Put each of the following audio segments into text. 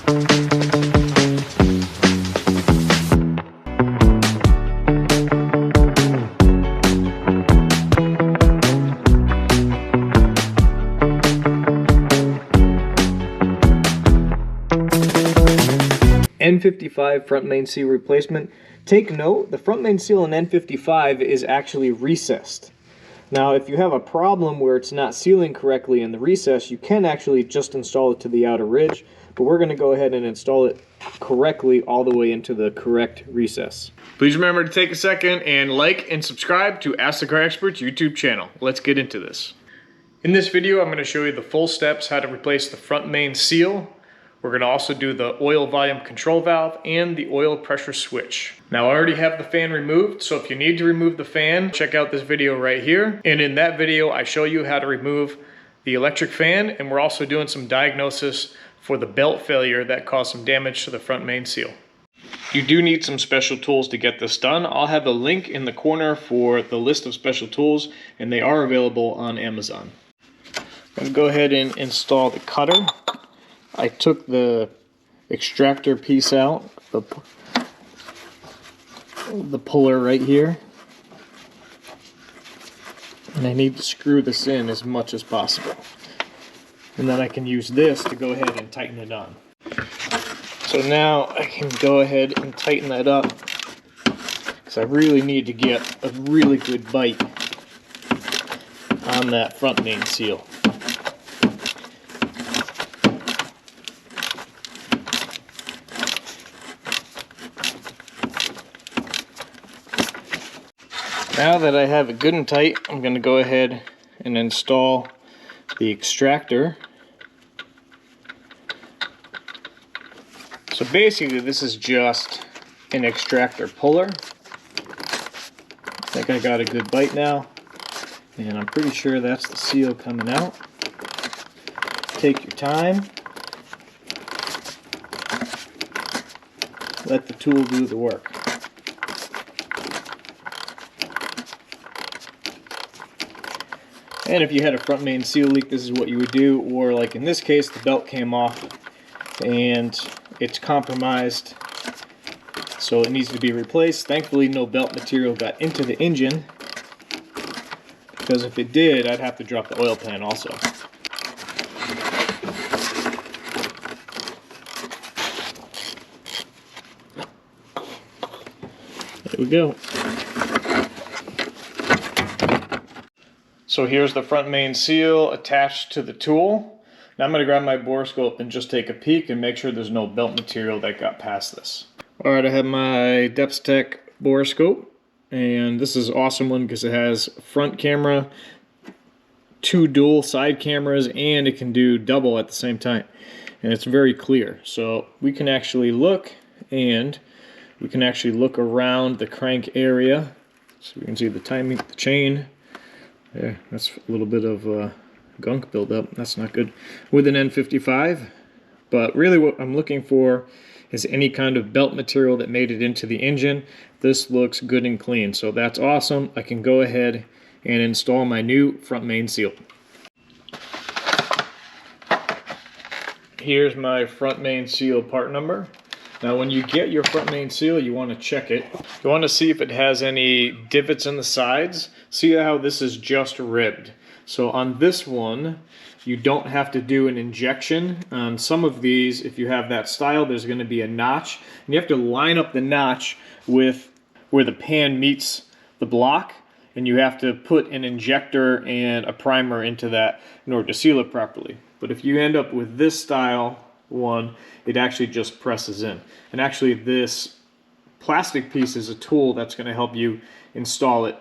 N55 front main seal replacement. Take note, the front main seal in N55 is actually recessed. Now, if you have a problem where it's not sealing correctly in the recess, you can actually just install it to the outer ridge, but we're going to go ahead and install it correctly all the way into the correct recess. Please remember to take a second and like and subscribe to Ask the Car Experts YouTube channel. Let's get into this. In this video, I'm going to show you the full steps how to replace the front main seal. We're going to also do the oil volume control valve and the oil pressure switch. Now, I already have the fan removed, so if you need to remove the fan, check out this video right here. And in that video, I show you how to remove the electric fan, and we're also doing some diagnosis for the belt failure that caused some damage to the front main seal. You do need some special tools to get this done. I'll have a link in the corner for the list of special tools, and they are available on Amazon. I'm going to go ahead and install the cutter. I took the extractor piece out, the puller right here, and I need to screw this in as much as possible. And then I can use this to go ahead and tighten it on. So now I can go ahead and tighten that up, because I really need to get a really good bite on that front main seal. Now that I have it good and tight, I'm going to go ahead and install the extractor. So basically this is just an extractor puller. I think I got a good bite now, and I'm pretty sure that's the seal coming out. Take your time. Let the tool do the work. And if you had a front main seal leak, this is what you would do. Or like in this case, the belt came off and it's compromised, so it needs to be replaced. Thankfully, no belt material got into the engine, because if it did, I'd have to drop the oil pan also. There we go. So here's the front main seal attached to the tool. Now I'm going to grab my borescope and just take a peek and make sure there's no belt material that got past this. Alright, I have my Depstech borescope, and this is an awesome one because it has front camera, 2 dual side cameras, and it can do double at the same time. And it's very clear. So we can actually look, and we can actually look around the crank area. So we can see the timing, the chain. Yeah, that's a little bit of gunk buildup. That's not good with an N55. But really what I'm looking for is any kind of belt material that made it into the engine. This looks good and clean, so that's awesome. I can go ahead and install my new front main seal. Here's my front main seal part number. Now when you get your front main seal, you want to check it. You want to see if it has any divots in the sides. See how this is just ribbed. So on this one, you don't have to do an injection. On some of these, if you have that style, there's going to be a notch. And you have to line up the notch with where the pan meets the block. And you have to put an injector and a primer into that in order to seal it properly. But if you end up with this style one, it actually just presses in. And actually this plastic piece is a tool that's going to help you install it,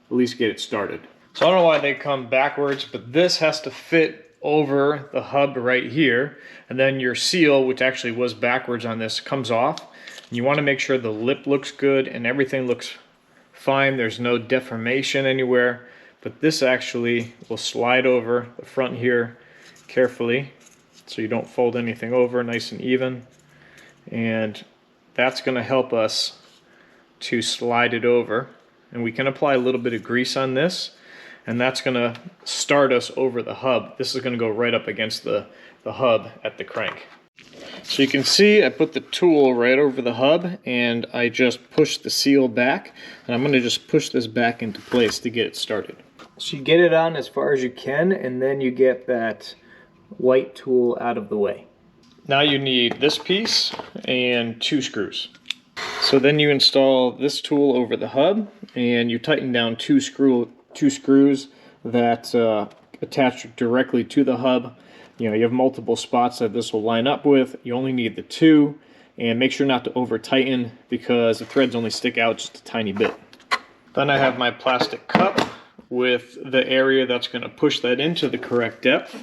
at least get it started. So I don't know why they come backwards, but this has to fit over the hub right here, and then your seal, which actually was backwards on this, comes off. And you want to make sure the lip looks good and everything looks fine. There's no deformation anywhere, but this actually will slide over the front here carefully, so you don't fold anything over, nice and even. And that's going to help us to slide it over. And we can apply a little bit of grease on this, and that's going to start us over the hub. This is going to go right up against the hub at the crank. So you can see I put the tool right over the hub and I just push the seal back, and I'm going to just push this back into place to get it started. So you get it on as far as you can, and then you get that white tool out of the way. Now you need this piece and 2 screws. So then you install this tool over the hub and you tighten down two screws that attach directly to the hub. You know, you have multiple spots that this will line up with. You only need the 2, and make sure not to over tighten because the threads only stick out just a tiny bit. Then I have my plastic cup with the area that's going to push that into the correct depth.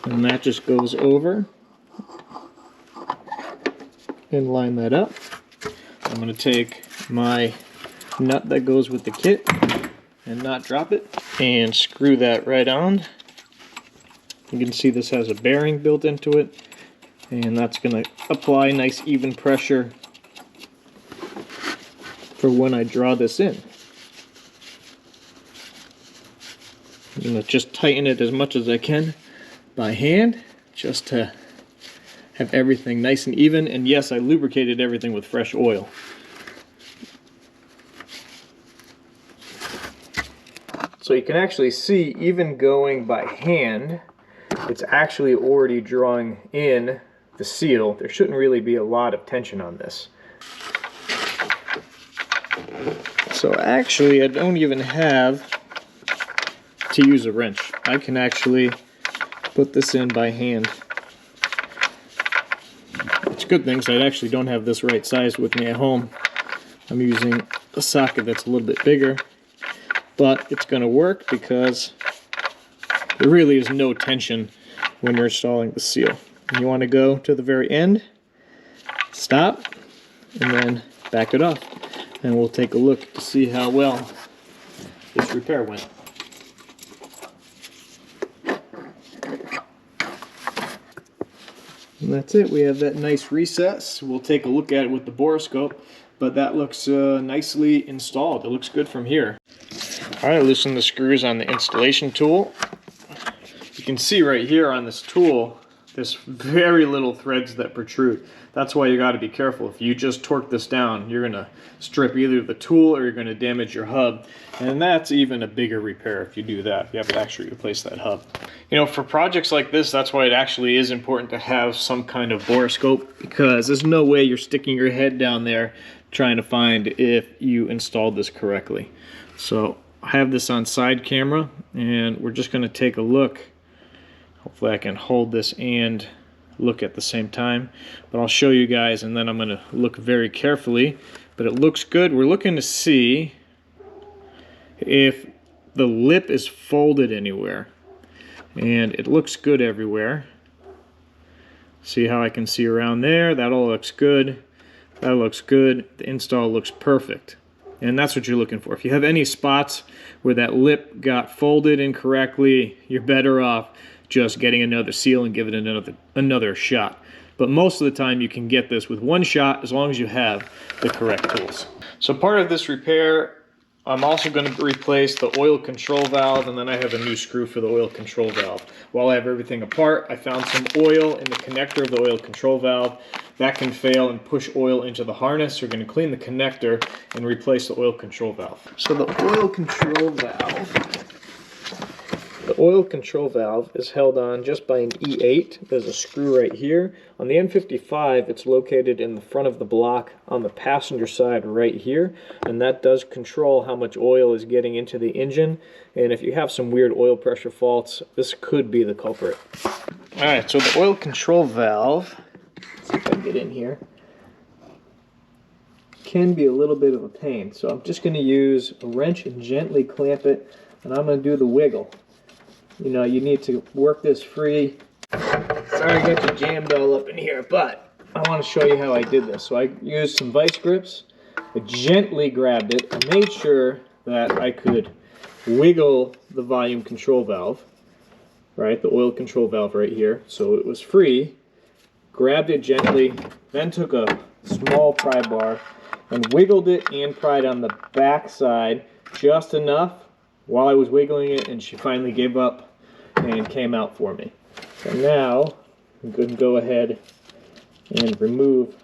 And that just goes over and line that up. I'm going to take my nut that goes with the kit and not drop it and screw that right on. You can see this has a bearing built into it, and that's going to apply nice even pressure for when I draw this in. I'm going to just tighten it as much as I can by hand, just to have everything nice and even. And yes, I lubricated everything with fresh oil. So you can actually see, even going by hand, it's actually already drawing in the seal. There shouldn't really be a lot of tension on this. So actually, I don't even have to use a wrench. I can actually put this in by hand. It's a good thing, so I actually don't have this right size with me at home. I'm using a socket that's a little bit bigger, but it's going to work because there really is no tension when you're installing the seal. And you want to go to the very end, stop, and then back it off. And we'll take a look to see how well this repair went. And that's it. We have that nice recess. We'll take a look at it with the Borescope, but that looks nicely installed. It looks good from here. All right, loosen the screws on the installation tool. You can see right here on this tool, there's very little threads that protrude. That's why you got to be careful. If you just torque this down, you're going to strip either the tool or you're going to damage your hub. And that's even a bigger repair if you do that. You have to actually replace that hub. You know, for projects like this, that's why it actually is important to have some kind of borescope, because there's no way you're sticking your head down there trying to find if you installed this correctly. So I have this on side camera and we're just going to take a look. Hopefully I can hold this and look at the same time, but I'll show you guys and then I'm going to look very carefully. But it looks good. We're looking to see if the lip is folded anywhere, and it looks good everywhere. See how I can see around there? That all looks good. That looks good. The install looks perfect, and that's what you're looking for. If you have any spots where that lip got folded incorrectly, you're better off just getting another seal and give it another shot. But most of the time you can get this with one shot as long as you have the correct tools. So part of this repair, I'm also going to replace the oil control valve, and then I have a new screw for the oil control valve. While I have everything apart, I found some oil in the connector of the oil control valve. That can fail and push oil into the harness. We're going to clean the connector and replace the oil control valve. So the oil control valve is held on just by an E8. There's a screw right here. On the N55, it's located in the front of the block on the passenger side right here, and that does control how much oil is getting into the engine. And if you have some weird oil pressure faults, this could be the culprit. Alright, so the oil control valve, let's see if I can get in here, can be a little bit of a pain. So I'm just going to use a wrench and gently clamp it, and I'm going to do the wiggle. You know, you need to work this free. Sorry I got you jammed all up in here, but I want to show you how I did this. So I used some vice grips, I gently grabbed it, I made sure that I could wiggle the volume control valve, right, the oil control valve right here, so it was free, grabbed it gently, then took a small pry bar and wiggled it and pried on the back side just enough while I was wiggling it, and she finally gave up and came out for me. So now I'm going to go ahead and remove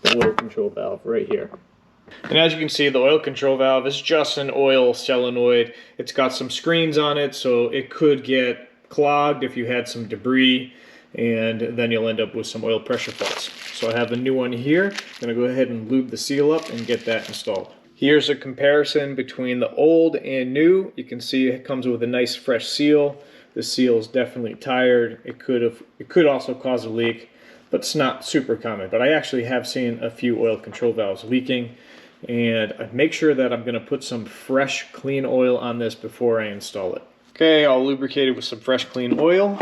the oil control valve right here. And as you can see, the oil control valve is just an oil solenoid. It's got some screens on it, so it could get clogged if you had some debris, and then you'll end up with some oil pressure faults. So I have a new one here. I'm going to go ahead and lube the seal up and get that installed. Here's a comparison between the old and new. You can see it comes with a nice fresh seal. The seal is definitely tired. It could also cause a leak, but it's not super common. But I actually have seen a few oil control valves leaking, and I make sure that I'm going to put some fresh, clean oil on this before I install it. Okay, I'll lubricate it with some fresh, clean oil.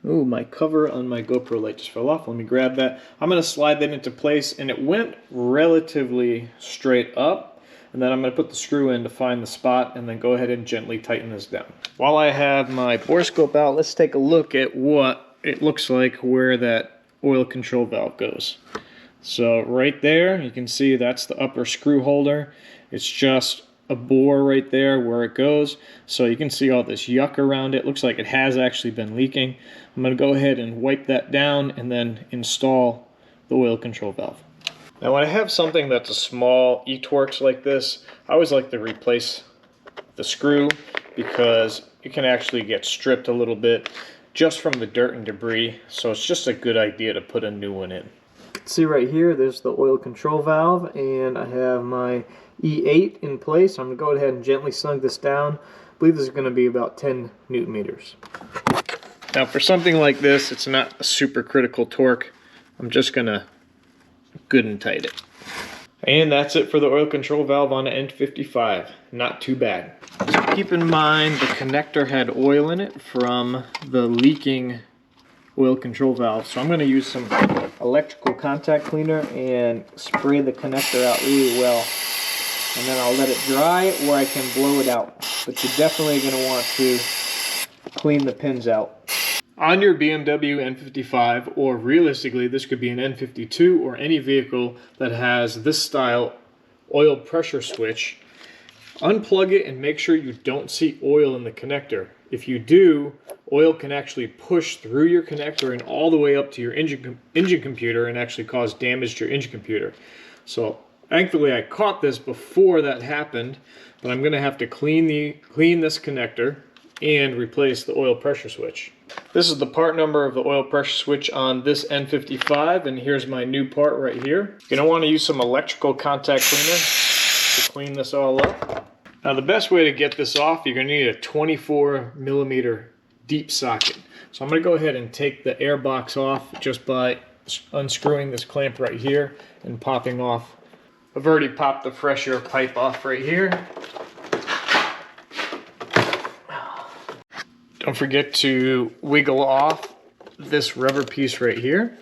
Ooh, my cover on my GoPro light just fell off. Let me grab that. I'm going to slide that into place, and it went relatively straight up. And then I'm going to put the screw in to find the spot, and then go ahead and gently tighten this down. While I have my Borescope out, let's take a look at what it looks like where that oil control valve goes. So right there, you can see that's the upper screw holder. It's just a bore right there where it goes. So you can see all this yuck around it. Looks like it has actually been leaking. I'm going to go ahead and wipe that down and then install the oil control valve. Now when I have something that's a small e-Torx like this, I always like to replace the screw because it can actually get stripped a little bit just from the dirt and debris. So it's just a good idea to put a new one in. See right here, there's the oil control valve, and I have my E8 in place. I'm going to go ahead and gently snug this down. I believe this is going to be about 10 Newton meters. Now for something like this, it's not a super critical torque. I'm just going to good and tight it. And that's it for the oil control valve on an N55. Not too bad. So keep in mind the connector had oil in it from the leaking oil control valve. So I'm going to use some electrical contact cleaner and spray the connector out really well. And then I'll let it dry, or I can blow it out. But you're definitely going to want to clean the pins out. On your BMW N55, or realistically this could be an N52 or any vehicle that has this style oil pressure switch, unplug it and make sure you don't see oil in the connector. If you do, oil can actually push through your connector and all the way up to your engine computer and actually cause damage to your engine computer. So thankfully I caught this before that happened, but I'm going to have to clean this connector and replace the oil pressure switch. This is the part number of the oil pressure switch on this N55, and here's my new part right here. You're going to want to use some electrical contact cleaner to clean this all up. Now the best way to get this off, you're going to need a 24mm deep socket. So I'm going to go ahead and take the air box off just by unscrewing this clamp right here and popping off. I've already popped the fresh air pipe off right here. Don't forget to wiggle off this rubber piece right here.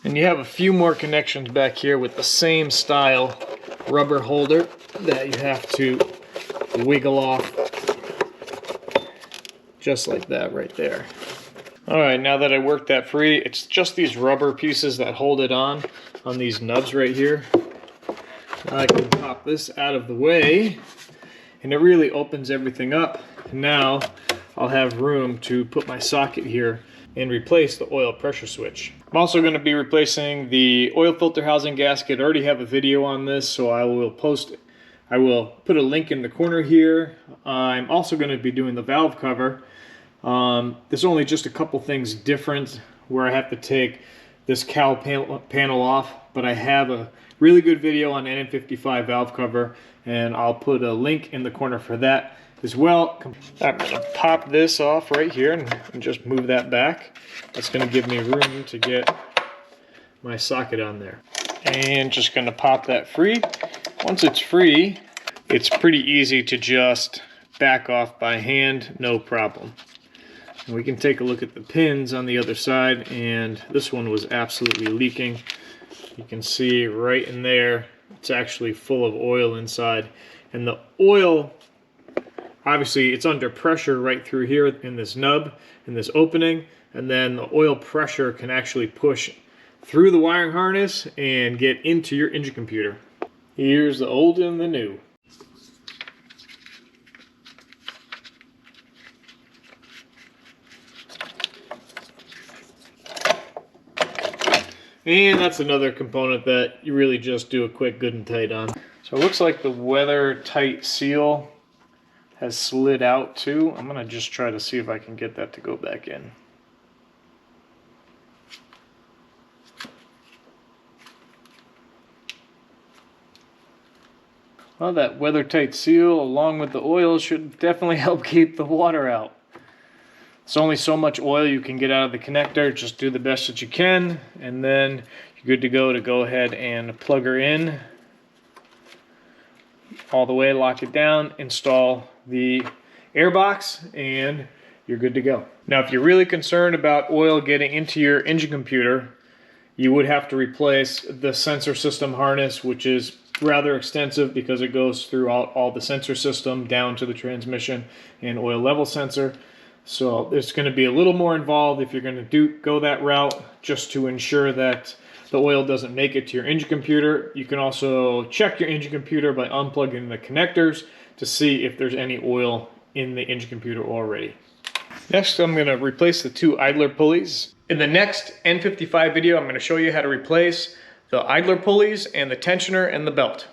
And you have a few more connections back here with the same style rubber holder that you have to wiggle off just like that right there. Alright, now that I worked that free, it's just these rubber pieces that hold it on these nubs right here. Now I can pop this out of the way, and it really opens everything up. Now I'll have room to put my socket here and replace the oil pressure switch. I'm also going to be replacing the oil filter housing gasket. I already have a video on this, so I will put a link in the corner here. I'm also going to be doing the valve cover. There's only just a couple things different where I have to take this cowl panel off, but I have a really good video on N55 valve cover, and I'll put a link in the corner for that as well. I'm going to pop this off right here and just move that back. That's going to give me room to get my socket on there. And just going to pop that free. Once it's free, it's pretty easy to just back off by hand, no problem. And we can take a look at the pins on the other side, and this one was absolutely leaking. You can see right in there, it's actually full of oil inside. And the oil, obviously it's under pressure right through here in this nub, in this opening, and then the oil pressure can actually push through the wiring harness and get into your engine computer. Here's the old and the new. And that's another component that you really just do a quick good and tight on. So it looks like the weather tight seal has slid out too. I'm gonna just try to see if I can get that to go back in. Well, that weather tight seal along with the oil should definitely help keep the water out. It's only so much oil you can get out of the connector. Just do the best that you can, and then you're good to go ahead and plug her in all the way, lock it down, install the air box, and you're good to go. Now, if you're really concerned about oil getting into your engine computer, you would have to replace the sensor system harness, which is rather extensive because it goes throughout all the sensor system down to the transmission and oil level sensor. So it's going to be a little more involved if you're going to go that route, just to ensure that the oil doesn't make it to your engine computer. You can also check your engine computer by unplugging the connectors to see if there's any oil in the engine computer already. Next, I'm going to replace the two idler pulleys. In the next N55 video, I'm going to show you how to replace the idler pulleys and the tensioner and the belt.